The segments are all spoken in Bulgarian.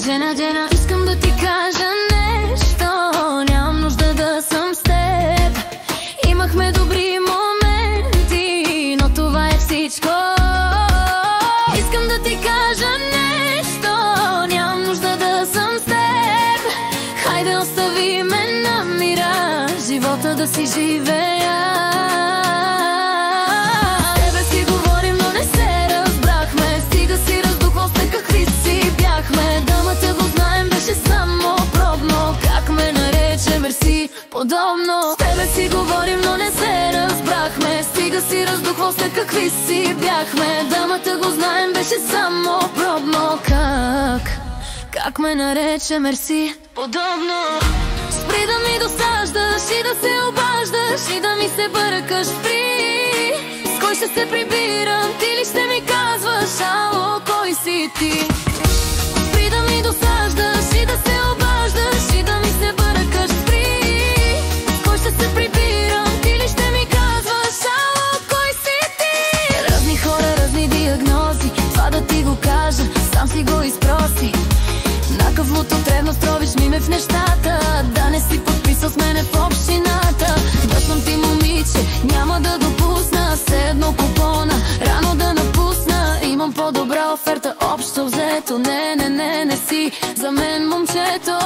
Джена, искам да ти кажа нещо. Нямам нужда да съм с теб. Имахме добри моменти, но това е всичко. Искам да ти кажа нещо. Нямам нужда да съм с теб. Хайде остави ме на мира, живота да си живея. Подобно с тебе си говорим, но не се разбрахме. Стига си раздухвал след какви си бяхме. Дамата го знаем, беше само пробно. Как ме нарече мерси? Подобно. Спри да ми досаждаш и да се обаждаш и да ми се бъркаш. Спри. С кой ще се прибирам? Ти ли ще ми казваш? Ало, кой си ти? Спри да ми досаждаш и да се обаждаш и да ми се бъркаш. Се прибирам, ти ли ще ми казваш? Ало, кой си ти? Разни хора, разни диагнози, това да ти го кажа, сам си го изпроси. На кафлото древност ровиш ми ме в нещата, да не си подписал с мене в общината. Да съм ти момиче, няма да допусна, все едно купона, рано да напусна. Имам по-добра оферта, общо взето. Не си за мен момчето.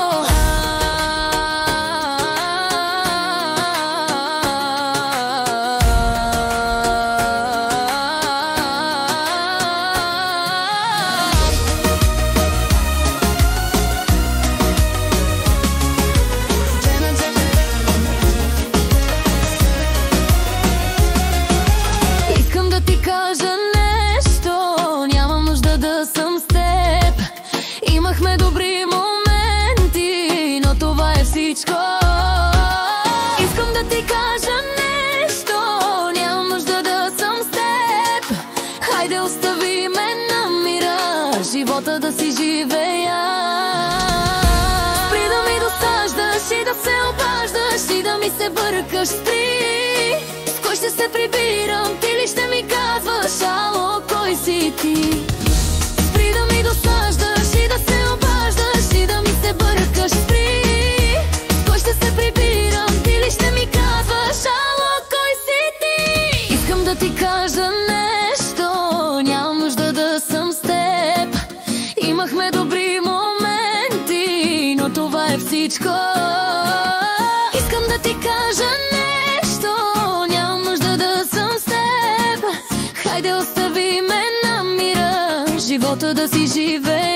Имахме добри моменти, но това е всичко. Искам да ти кажа нещо. Нямам нужда да съм с теб. Хайде остави ме на мира, живота да си живея. Спри да ми досаждаш и да се обаждаш и да ми се бъркаш. Спри. С кой ще се прибирам? Ти ли ще ми казваш? Ало, кой си ти? Спри да ми досаждаш и да се обаждаш и да ми се бъркаш. Спри. С кой ще се прибирам? Ти ли ще ми казваш? Ало, кой си ти? Искам да ти кажа нещо. Нямам нужда да съм с теб. Имахме добри моменти, но това е всичко. Искам да ти кажа нещо. Нямам нужда да съм с теб. Хайде остави ме на мира, живота да си живее.